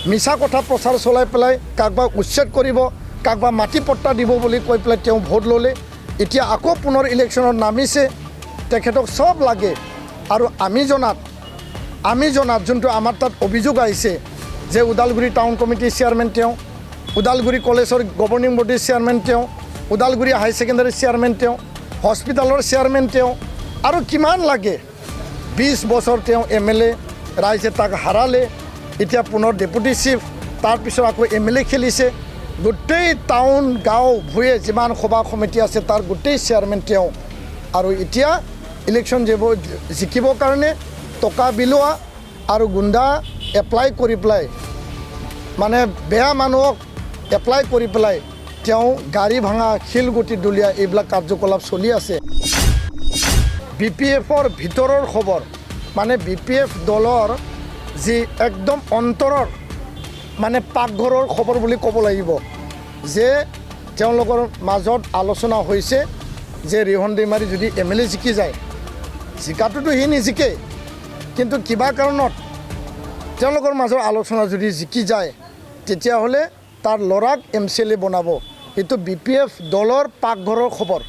মিছা কথা প্ৰচাৰ চলাই পেলাই কাকবা উচ্ছেদ কৰিব, কাকবা মাটি পট্টা দিব বুলি কৈ পেলাই তেওঁ ভোট ল'লে। এতিয়া আকৌ পুনৰ ইলেকশ্যনত নামিছে, তেখেতক চব লাগে। আৰু আমি জনাত যোনটো আমাৰ তাত অভিযোগ আহিছে যে ওদালগুৰি টাউন কমিটিৰ চেয়াৰমেন তেওঁ, ওদালগুৰি কলেজৰ গভৰ্ণিং বডিৰ চেয়াৰমেন তেওঁ, ওদালগুৰি হাই ছেকেণ্ডেৰী চেয়াৰমেন তেওঁ, হস্পিটেলৰ চেয়াৰমেন তেওঁ, আৰু কিমান লাগে। 20 বছৰ তেওঁ MLA, ৰাইজে তাক হাৰালে। এতিয়া পুনৰ ডেপুটি চিফ, তাৰপিছত আকৌ MLA খেলিছে। গোটেই টাউন গাঁও ভূঞে যিমান সভা সমিতি আছে তাৰ গোটেই চেয়াৰমেন তেওঁ। আৰু এতিয়া ইলেকশ্যন জিকিবৰ কাৰণে টকা বিলোৱা আৰু গুণ্ডা এপ্লাই কৰি পেলাই, মানে বেয়া মানুহক এপ্লাই কৰি পেলাই তেওঁ গাড়ী ভাঙা, শিলগুটি দলিয়া এইবিলাক কাৰ্যকলাপ চলি আছে। BPFৰ ভিতৰৰ খবৰ, মানে BPF দলৰ যি একদম অন্তৰৰ মানে পাকঘৰৰ খবৰ বুলি ক'ব লাগিব, যে তেওঁলোকৰ মাজত আলোচনা হৈছে যে ৰিহন দৈমাৰী যদি MLA জিকি যায়, জিকাটোতো সি নিজিকে, কিন্তু কিবা কাৰণত তেওঁলোকৰ মাজৰ আলোচনা যদি জিকি যায় তেতিয়াহ'লে তাৰ ল'ৰাক MCLA বনাব। এইটো BPF দলৰ পাকঘৰৰ খবৰ,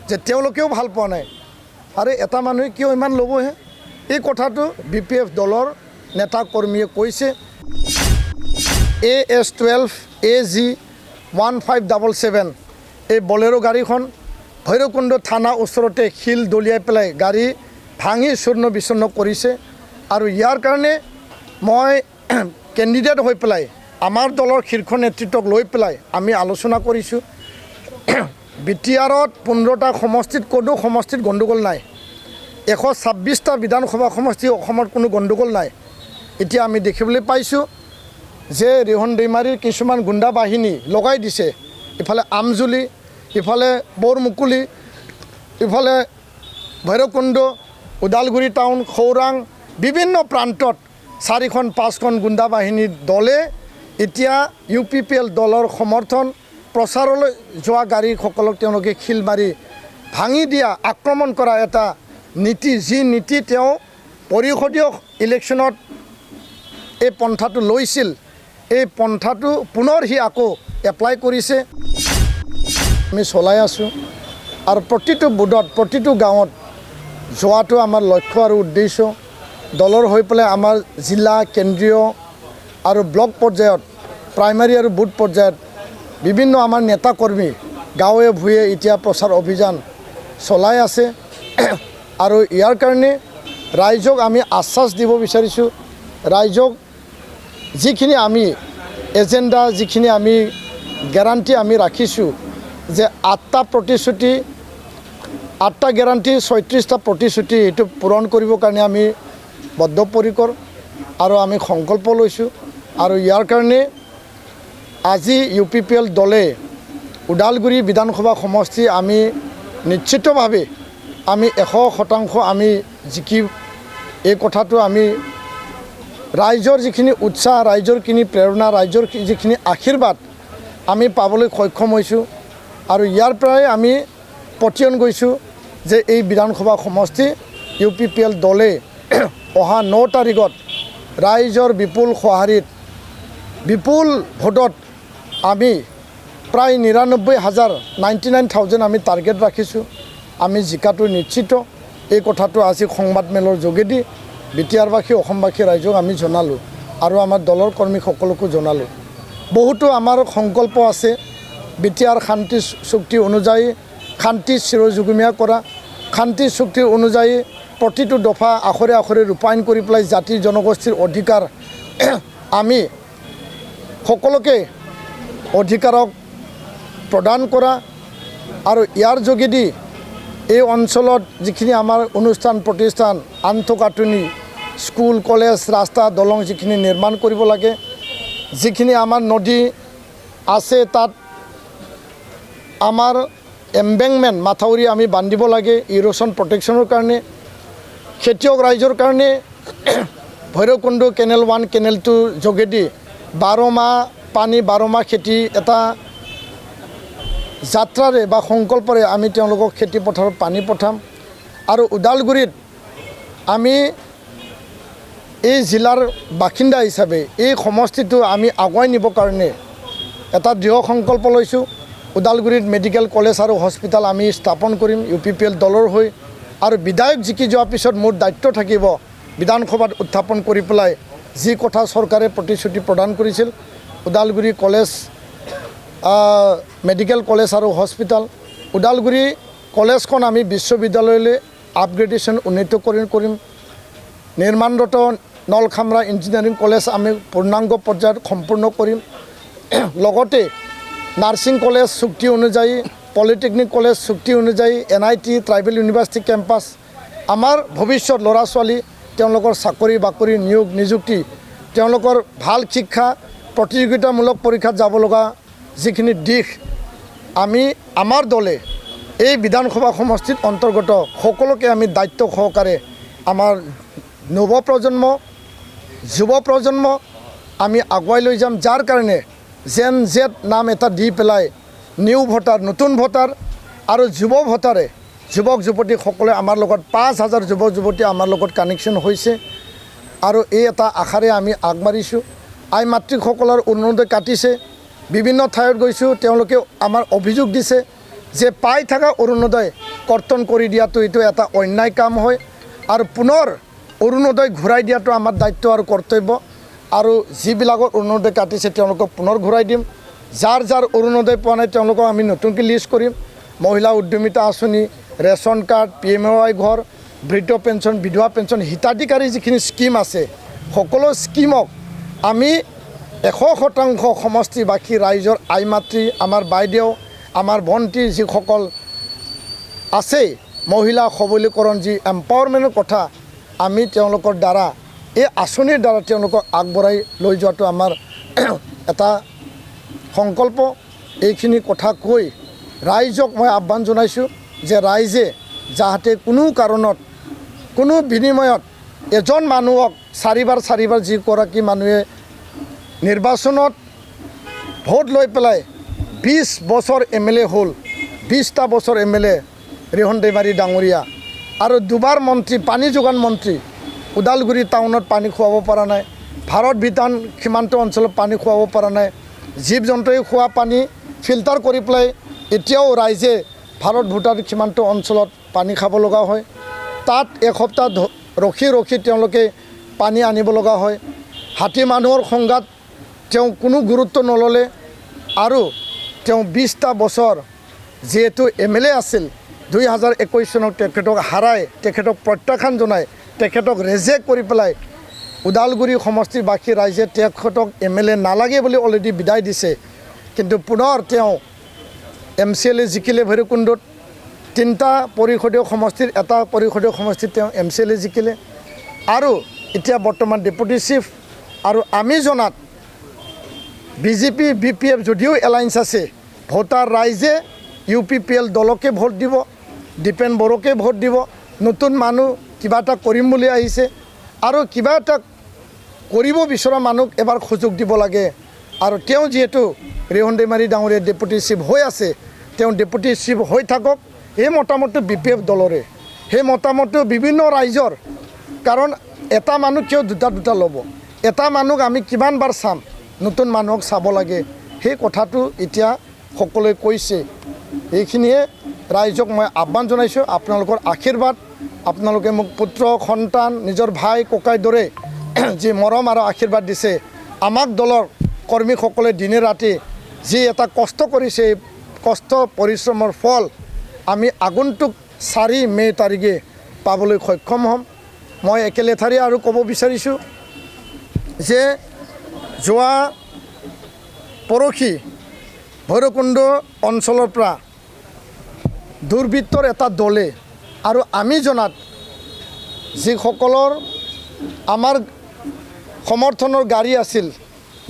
যে তেওঁলোকেও ভাল পোৱা নাই। আৰু এটা মানুহে কিয় ইমান ল'বহে, এই কথাটো BPF দলৰ নেতা কৰ্মীয়ে কৈছে। AS12 AG 1577 এই বলেৰো গাড়ীখন ভৈৰৱকুণ্ড থানা ওচৰতে শিল দলিয়াই পেলাই গাড়ী ভাঙি চূৰ্ণ বিচূৰ্ণ কৰিছে। আৰু ইয়াৰ কাৰণে মই কেণ্ডিডেট হৈ পেলাই আমাৰ দলৰ শীৰ্ষ নেতৃত্বক লৈ পেলাই আমি আলোচনা কৰিছোঁ। BTRত 15টা সমষ্টিত কোনো সমষ্টিত গণ্ডগোল নাই, 126টা বিধানসভা সমষ্টি অসমত কোনো গণ্ডগোল নাই। এতিয়া আমি দেখিবলৈ পাইছোঁ যে ৰিহন দৈমাৰীৰ কিছুমান গুণ্ডা বাহিনী লগাই দিছে, ইফালে আমজুলি, ইফালে বৰমুকলি, ইফালে ভৈৰৱকুণ্ড, ওদালগুৰি টাউন, খৌৰাং, বিভিন্ন প্ৰান্তত 4-5খন গুণ্ডা বাহিনীৰ দলে এতিয়া UPPL দলৰ সমৰ্থন প্ৰচাৰলৈ যোৱা গাড়ীসকলক তেওঁলোকে শিল মাৰি ভাঙি দিয়া, আক্ৰমণ কৰা এটা নীতি, যি নীতি তেওঁ পৰিষদীয় ইলেকশ্যনত এই পন্থাটো লৈছিল, এই পন্থাটো পুনৰ সি আকৌ এপ্লাই কৰিছে। আমি চলাই আছোঁ আৰু প্ৰতিটো বুথত, প্ৰতিটো গাঁৱত যোৱাটো আমাৰ লক্ষ্য আৰু উদ্দেশ্য। দলৰ হৈ পেলাই আমাৰ জিলা, কেন্দ্ৰীয় আৰু ব্লক পৰ্যায়ত, প্ৰাইমাৰী আৰু বুথ পৰ্যায়ত বিভিন্ন আমাৰ নেতা কৰ্মী গাঁৱে ভূঞে এতিয়া প্ৰচাৰ অভিযান চলাই আছে। আৰু ইয়াৰ কাৰণে ৰাইজক আমি আশ্বাস দিব বিচাৰিছোঁ, ৰাইজক যিখিনি আমি এজেণ্ডা, যিখিনি আমি গেৰাণ্টি আমি ৰাখিছোঁ, যে 8টা প্ৰতিশ্ৰুতি, 8টা গেৰাণ্টি, 36টা প্ৰতিশ্ৰুতি, এইটো পূৰণ কৰিবৰ কাৰণে আমি বদ্ধপৰিকৰ আৰু আমি সংকল্প লৈছোঁ। আৰু ইয়াৰ কাৰণে আজি UPPL দলে ওদালগুৰি বিধানসভা সমষ্টি আমি নিশ্চিতভাৱে আমি 100% আমি জিকি, এই কথাটো আমি ৰাইজৰ যিখিনি উৎসাহ, ৰাইজৰ যিখিনি প্ৰেৰণা, ৰাইজৰ যিখিনি আশীৰ্বাদ আমি পাবলৈ সক্ষম হৈছোঁ। আৰু ইয়াৰ পৰাই আমি পতিয়ন গৈছোঁ যে এই বিধানসভা সমষ্টি UPPL দলে অহা 9 তাৰিখত ৰাইজৰ বিপুল সঁহাৰিত, বিপুল ভোটত আমি প্ৰায় 99,000 আমি টাৰ্গেট ৰাখিছোঁ। আমি জিকাটো নিশ্চিত, এই কথাটো আজি সংবাদমেলৰ যোগেদি BTRবাসী, অসমবাসী ৰাইজক আমি জনালোঁ আৰু আমাৰ দলৰ কৰ্মীসকলকো জনালোঁ। বহুতো আমাৰ সংকল্প আছে, BTR শান্তি চুক্তি অনুযায়ী শান্তি চিৰযুগমীয়া কৰা, শান্তি চুক্তিৰ অনুযায়ী প্ৰতিটো দফা আখৰে আখৰে ৰূপায়ণ কৰি পেলাই জাতি জনগোষ্ঠীৰ অধিকাৰ আমি সকলোকে অধিকাৰক প্ৰদান কৰা। আৰু ইয়াৰ যোগেদি এই অঞ্চলত যিখিনি আমাৰ অনুষ্ঠান প্ৰতিষ্ঠান, আন্তঃগাঁথনি, স্কুল, কলেজ, ৰাস্তা, দলং যিখিনি নিৰ্মাণ কৰিব লাগে, যিখিনি আমাৰ নদী আছে তাত আমাৰ এম্বেংমেণ্ট, মাথাউৰি আমি বান্ধিব লাগে ইৰোশ্যন প্ৰটেকশ্যনৰ কাৰণে। খেতিয়ক ৰাইজৰ কাৰণে ভৈৰৱকুণ্ড কেনেল 1, কেনেল 2 যোগেদি 12 মাহ পানী, 12 মাহ খেতি এটা যাত্ৰাৰে বা সংকল্পৰে আমি তেওঁলোকক খেতি পথাৰত পানী পঠাম। আৰু ওদালগুৰিত আমি এই জিলাৰ বাসিন্দা হিচাপে এই সমষ্টিটো আমি আগুৱাই নিবৰ কাৰণে এটা দৃঢ় সংকল্প লৈছোঁ। ওদালগুৰিত মেডিকেল কলেজ আৰু হস্পিটেল আমি স্থাপন কৰিম UPPL দলৰ হৈ, আৰু বিধায়ক জিকি যোৱাৰ পিছত মোৰ দায়িত্ব থাকিব বিধানসভাত উত্থাপন কৰি পেলাই যি কথা চৰকাৰে প্ৰতিশ্ৰুতি প্ৰদান কৰিছিল, ওদালগুৰি কলেজ মেডিকেল কলেজ আৰু হস্পিটেল, ওদালগুৰি কলেজখন আমি বিশ্ববিদ্যালয়লৈ আপগ্ৰেডেশ্যন উন্নীত কৰিম। নিৰ্মাণৰত নলখামৰা ইঞ্জিনিয়াৰিং কলেজ আমি পূৰ্ণাংগ পৰ্যায়ত সম্পূৰ্ণ কৰিম। লগতে নাৰ্ছিং কলেজ চুক্তি অনুযায়ী, পলিটেকনিক কলেজ চুক্তি অনুযায়ী, NIT ট্ৰাইবেল ইউনিভাৰ্চিটি কেম্পাছ, আমাৰ ভৱিষ্যত ল'ৰা ছোৱালী তেওঁলোকৰ চাকৰি বাকৰি নিযুক্তি, তেওঁলোকৰ ভাল শিক্ষা, প্ৰতিযোগিতামূলক পৰীক্ষাত যাব লগা যিখিনি দিশ আমি আমাৰ দলে এই বিধানসভা সমষ্টিত অন্তৰ্গত সকলোকে আমি দায়িত্ব সহকাৰে আমাৰ নৱপ্ৰজন্ম যুৱ প্ৰজন্ম আমি আগুৱাই লৈ যাম, যাৰ কাৰণে জেন জেড নাম এটা দি পেলাই নিউ ভোটাৰ, নতুন ভোটাৰ আৰু যুৱ ভোটাৰে, যুৱক যুৱতীসকলে আমাৰ লগত 5,000 যুৱক যুৱতী আমাৰ লগত কানেকশ্যন হৈছে, আৰু এই এটা আশাৰে আমি আগবাঢ়িছোঁ। আই মাতৃসকলৰ অৰুণোদয় কাটিছে, বিভিন্ন ঠাইত গৈছোঁ, তেওঁলোকে আমাৰ অভিযোগ দিছে যে পাই থকা অৰুণোদয় কৰ্তন কৰি দিয়াটো এইটো এটা অন্যায় কাম হয়, আৰু পুনৰ অৰুণোদয় ঘূৰাই দিয়াটো আমাৰ দায়িত্ব আৰু কৰ্তব্য, আৰু যিবিলাকৰ অৰুণোদয় কাটিছে তেওঁলোকক পুনৰ ঘূৰাই দিম। যাৰ যাৰ অৰুণোদয় পোৱা নাই তেওঁলোকক আমি নতুনকৈ লিষ্ট কৰিম। মহিলা উদ্যমিতা আঁচনি, ৰেচন কাৰ্ড, PMAY ঘৰ, বৃদ্ধ পেঞ্চন, বিধৱা পেঞ্চন, হিতাধিকাৰী যিখিনি স্কিম আছে সকলো স্কিমক আমি 100% সমষ্টিবাসী ৰাইজৰ আই মাতৃ, আমাৰ বাইদেউ, আমাৰ ভণ্টি যিসকল আছে, মহিলা সবলীকৰণ যি এম্পাৱাৰমেণ্টৰ কথা আমি তেওঁলোকৰ দ্বাৰা এই আঁচনিৰ দ্বাৰা তেওঁলোকক আগবঢ়াই লৈ যোৱাটো আমাৰ এটা সংকল্প। এইখিনি কথা কৈ ৰাইজক মই আহ্বান জনাইছোঁ যে ৰাইজে যাতে কোনো কাৰণত কোনো বিনিময়ত এজন মানুহক চাৰিবাৰ যিগৰাকী মানুহে নিৰ্বাচনত ভোট লৈ পেলাই 20 বছৰ MLA হ'ল, 20টা বছৰ MLA ৰিহন দৈমাৰী ডাঙৰীয়া, আৰু দুবাৰ মন্ত্ৰী, পানী যোগান মন্ত্ৰী, ওদালগুৰি টাউনত পানী খুৱাব পৰা নাই, ভাৰত ভূটান সীমান্ত অঞ্চলত পানী খুৱাব পৰা নাই, জীৱ জন্তুৱে খোৱা পানী ফিল্টাৰ কৰি পেলাই এতিয়াও ৰাইজে ভাৰত ভূটান সীমান্ত অঞ্চলত পানী খাব লগা হয়, তাত এসপ্তাহ ৰখি তেওঁলোকে পানী আনিব লগা হয়। হাতী মানুহৰ সংঘাত তেওঁ কোনো গুৰুত্ব নল'লে, আৰু তেওঁ 20টা বছৰ যিহেতু MLA আছিল, 2021 চনত তেখেতক হাৰাই, তেখেতক প্ৰত্যাখ্যান জনাই, তেখেতক ৰেজেক্ট কৰি পেলাই ওদালগুৰি সমষ্টিবাসী ৰাইজে তেখেতক MLA নালাগে বুলি অলৰেডি বিদায় দিছে। কিন্তু পুনৰ তেওঁ MCLA জিকিলে ভৈৰৱকুণ্ডত, 3টা পৰিষদীয় সমষ্টিৰ এটা পৰিষদীয় সমষ্টিত তেওঁ MCLA জিকিলে, আৰু এতিয়া বৰ্তমান ডেপুটি চিফ। আৰু আমি জনাত BJP BPF যদিও এলায়েন্স আছে, ভোটাৰ ৰাইজে UPPL দলকে ভোট দিব, দীপেন বড়োকে ভোট দিব। নতুন মানুহ কিবা এটা কৰিম বুলি আহিছে, আৰু কিবা এটা কৰিব বিচৰা মানুহক এবাৰ সুযোগ দিব লাগে। আৰু তেওঁ যিহেতু ৰিহন দৈমাৰী ডাঙৰীয়া ডেপুটি চিফ হৈ আছে, তেওঁ ডেপুটি চিফ হৈ থাকক। এই মতামতটো BPF দলৰে, সেই মতামতটো বিভিন্ন ৰাইজৰ, কাৰণ এটা মানুহ কিয় দুটা ল'ব, এটা মানুহক আমি কিমানবাৰ চাম, নতুন মানুহক চাব লাগে, সেই কথাটো এতিয়া সকলোৱে কৈছে। এইখিনিয়ে ৰাইজক মই আহ্বান জনাইছোঁ, আপোনালোকৰ আশীৰ্বাদ, আপোনালোকে মোক পুত্ৰ সন্তান নিজৰ ভাই ককাইৰ দৰে যি মৰম আৰু আশীৰ্বাদ দিছে, আমাক দলৰ কৰ্মীসকলে দিনে ৰাতি যি এটা কষ্ট কৰিছে, এই কষ্ট পৰিশ্ৰমৰ ফল আমি আগন্তুক 4 মে তাৰিখে পাবলৈ সক্ষম হ'ম। মই একেলেঠাৰি আৰু ক'ব বিচাৰিছোঁ যে যোৱা পৰহি ভৈৰৱকুণ্ড অঞ্চলৰ পৰা দুৰ্বৃত্তৰ এটা দলে, আৰু আমি জনাত যিসকলৰ আমাৰ সমৰ্থনৰ গাড়ী আছিল,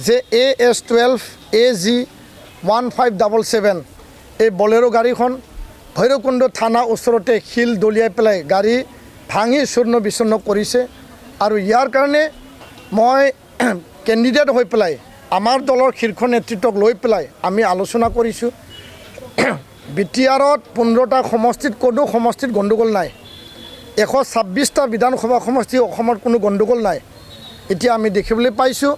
যে AS12 AG 1577 এই বলেৰো গাড়ীখন ভৈৰৱকুণ্ড থানা ওচৰতে শিল দলিয়াই পেলাই গাড়ী ভাঙি চূৰ্ণ বিচূৰ্ণ কৰিছে। আৰু ইয়াৰ কাৰণে মই কেণ্ডিডেট হৈ পেলাই আমাৰ দলৰ শীৰ্ষ নেতৃত্বক লৈ পেলাই আমি আলোচনা কৰিছোঁ। BTRত 15টা সমষ্টিত কোনো সমষ্টিত গণ্ডগোল নাই, 126টা বিধানসভা সমষ্টি অসমত কোনো গণ্ডগোল নাই, এতিয়া আমি দেখিবলৈ পাইছোঁ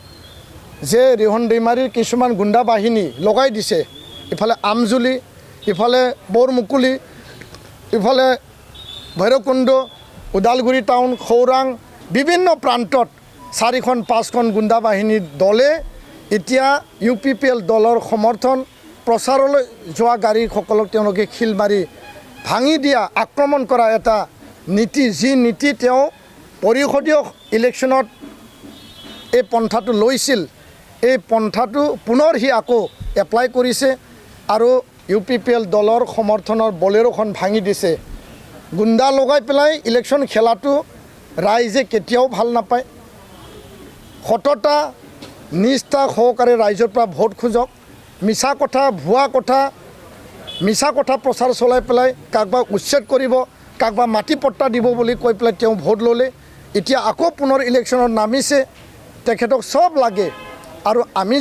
যে ৰিহন দৈমাৰীৰ কিছুমান গুণ্ডা বাহিনী লগাই দিছে ইফালে আমজুলি ইফালে বৰমুকুলি ইফালে ভৈৰৱকুণ্ড ওদালগুৰি টাউন খৌৰাং বিভিন্ন প্ৰান্তত 4খন 5খন গুণ্ডা বাহিনীৰ দলে এতিয়া UPPL দলৰ সমৰ্থন প্ৰচাৰলৈ যোৱা গাড়ীসকলক তেওঁলোকে খিল মাৰি ভাঙি দিয়া আক্ৰমণ কৰা এটা নীতি যি নীতি তেওঁ পৰিষদীয় ইলেকশ্যনত এই পন্থাটো লৈছিল এই পন্থাটো পুনৰ সি আকৌ এপ্লাই কৰিছে আৰু UPPL দলৰ সমৰ্থনৰ বলেৰোখন ভাঙি দিছে গুণ্ডা লগাই পেলাই ইলেকশ্যন খেলাটো ৰাইজে কেতিয়াও ভাল নাপায় সততা নিষ্ঠা সহকাৰে ৰাইজৰ পৰা ভোট খোজক মিছা কথা ভুৱা কথা মিছা কথা প্ৰচাৰ চলাই পেলাই কাকবাক উচ্ছেদ কৰিব কাকবাক মাটি পট্টা দিব বুলি কৈ পেলাই তেওঁ ভোট ল'লে এতিয়া আকৌ পুনৰ ইলেকশ্যনত নামিছে তেখেতক সব লাগে আৰু আমি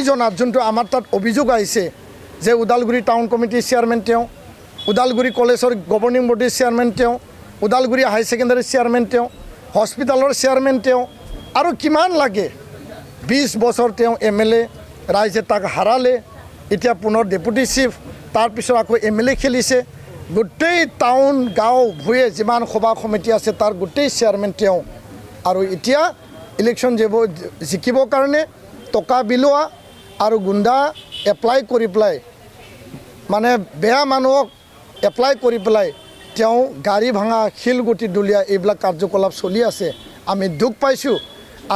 জনাত যোনটো আমাৰ তাত অভিযোগ আহিছে যে ওদালগুৰি টাউন কমিটিৰ চেয়াৰমেন তেওঁ ওদালগুৰি কলেজৰ গভৰ্ণিং বডিৰ চেয়াৰমেন তেওঁ ওদালগুৰি হাই ছেকেণ্ডাৰী চেয়াৰমেন তেওঁ হস্পিটালৰ চেয়াৰমেন তেওঁ আৰু কিমান লাগে 20 বছৰ তেওঁ MLA ৰাইজে তাক হাৰালে এতিয়া পুনৰ ডেপুটি চিফ তাৰপিছত আকৌ MLA খেলিছে গোটেই টাউন গাঁও ভূঞে যিমান সভা সমিতি আছে তাৰ গোটেই চেয়াৰমেন তেওঁ আৰু এতিয়া ইলেকশ্যন জিকিবৰ কাৰণে টকা বিলোৱা আৰু গুণ্ডা এপ্লাই কৰি পেলাই মানে বেয়া মানুহক এপ্লাই কৰি পেলাই তেওঁ গাড়ী ভাঙা শিলগুটি দলিয়া এইবিলাক কাৰ্যকলাপ চলি আছে আমি দুখ পাইছোঁ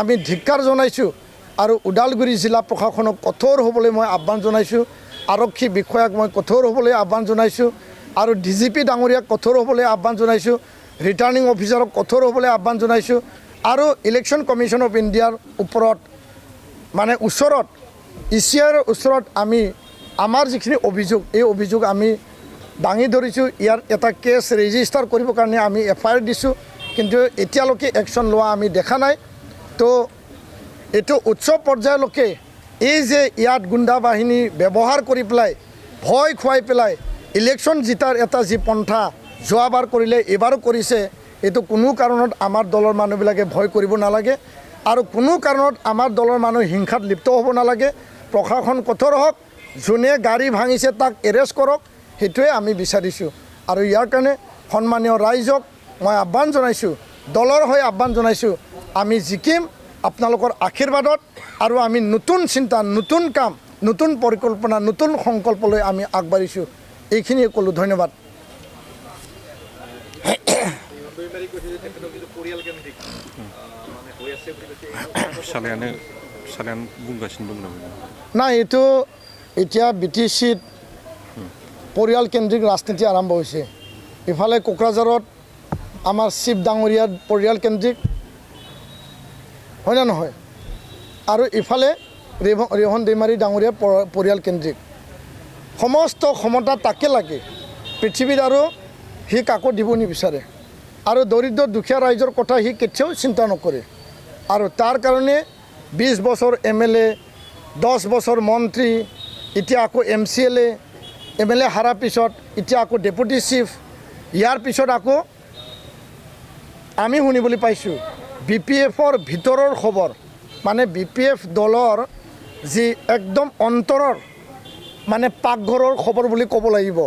আমি ধিক্কাৰ জনাইছোঁ আৰু ওদালগুৰি জিলা প্ৰশাসনক কঠোৰ হ'বলৈ মই আহ্বান জনাইছোঁ আৰক্ষী বিষয়াক মই কঠোৰ হ'বলৈ আহ্বান জনাইছোঁ আৰু DGP ডাঙৰীয়াক কঠোৰ হ'বলৈ আহ্বান জনাইছোঁ ৰিটাৰ্ণিং অফিচাৰক কঠোৰ হ'বলৈ আহ্বান জনাইছোঁ আৰু ইলেকশ্যন কমিশ্যন অফ ইণ্ডিয়াৰ ওপৰত মানে ওচৰত ECIৰ ওচৰত আমি আমাৰ যিখিনি অভিযোগ এই অভিযোগ আমি দাঙি ধৰিছোঁ ইয়াৰ এটা কেছ ৰেজিষ্টাৰ কৰিবৰ কাৰণে আমি FIR দিছোঁ কিন্তু এতিয়ালৈকে একশ্যন লোৱা আমি দেখা নাই তো এইটো উচ্চ পৰ্যায়লৈকে এই যে ইয়াত গুণ্ডা বাহিনী ব্যৱহাৰ কৰি পেলাই ভয় খুৱাই পেলাই ইলেকশ্যন জিতাৰ এটা যি পন্থা যোৱাবাৰ কৰিলে এইবাৰো কৰিছে এইটো কোনো কাৰণত আমাৰ দলৰ মানুহবিলাকে ভয় কৰিব নালাগে আৰু কোনো কাৰণত আমাৰ দলৰ মানুহ হিংসাত লিপ্ত হ'ব নালাগে প্ৰশাসন কঠোৰ হওক যোনে গাড়ী ভাঙিছে তাক এৰেষ্ট কৰক সেইটোৱে আমি বিচাৰিছোঁ আৰু ইয়াৰ কাৰণে সন্মানীয় ৰাইজক মই আহ্বান জনাইছোঁ দলৰ হৈ আহ্বান জনাইছোঁ আমি জিকিম আপোনালোকৰ আশীৰ্বাদত আৰু আমি নতুন চিন্তা নতুন কাম নতুন পৰিকল্পনা নতুন সংকল্পলৈ আমি আগবাঢ়িছোঁ এইখিনিয়ে ক'লোঁ ধন্যবাদ নাই এইটো এতিয়া BTCত পৰিয়ালকেন্দ্ৰিক ৰাজনীতি আৰম্ভ হৈছে ইফালে কোকৰাঝাৰত আমাৰ চিফ ডাঙৰীয়াৰ পৰিয়ালকেন্দ্ৰিক হয় না নহয় আৰু ইফালে ৰিহন দৈমাৰী ডাঙৰীয়াৰ পৰিয়ালকেন্দ্ৰিক সমস্ত ক্ষমতা তাকে লাগে পৃথিৱীত আৰু সি কাকো দিব নিবিচাৰে আৰু দৰিদ্ৰ দুখীয়া ৰাইজৰ কথা সি কেতিয়াও চিন্তা নকৰে আৰু তাৰ কাৰণে 20 বছৰ MLA 10 বছৰ মন্ত্ৰী এতিয়া আকৌ MCLA MLA হাৰাৰ পিছত এতিয়া আকৌ ডেপুটি চিফ ইয়াৰ পিছত আকৌ আমি শুনিবলৈ পাইছোঁ BPFৰ ভিতৰৰ খবৰ মানে BPF দলৰ যি একদম অন্তৰৰ মানে পাকঘৰৰ খবৰ বুলি ক'ব লাগিব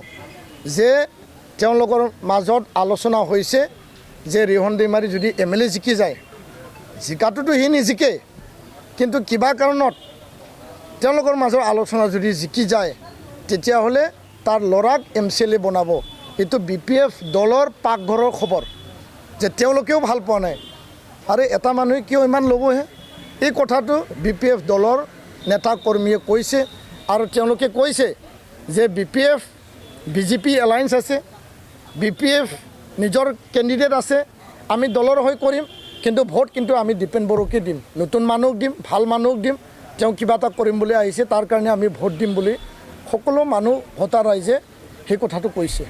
যে তেওঁলোকৰ মাজত আলোচনা হৈছে যে ৰিহন দৈমাৰী যদি MLA জিকি যায় জিকাটোতো সি নিজিকে কিন্তু কিবা কাৰণত তেওঁলোকৰ মাজৰ আলোচনা যদি জিকি যায় তেতিয়াহ'লে তাৰ ল'ৰাক MCLA বনাব এইটো BPF দলৰ পাকঘৰৰ খবৰ যে তেওঁলোকেও ভাল পোৱা নাই আৰু এটা মানুহে কিয় ইমান ল'বহে এই কথাটো BPF দলৰ নেতা কৰ্মীয়ে কৈছে আৰু তেওঁলোকে কৈছে যে BPF BJP এলায়েন্স আছে BPF নিজৰ কেণ্ডিডেট আছে আমি দলৰ হৈ কৰিম কিন্তু ভোট কিন্তু আমি দীপেন বড়োকে দিম নতুন মানুহক দিম ভাল মানুহক দিম তেওঁ কিবা এটা কৰিম বুলি আহিছে তাৰ কাৰণে আমি ভোট দিম বুলি সকলো মানুহ ভোটাৰ ৰাইজে সেই কথাটো কৈছে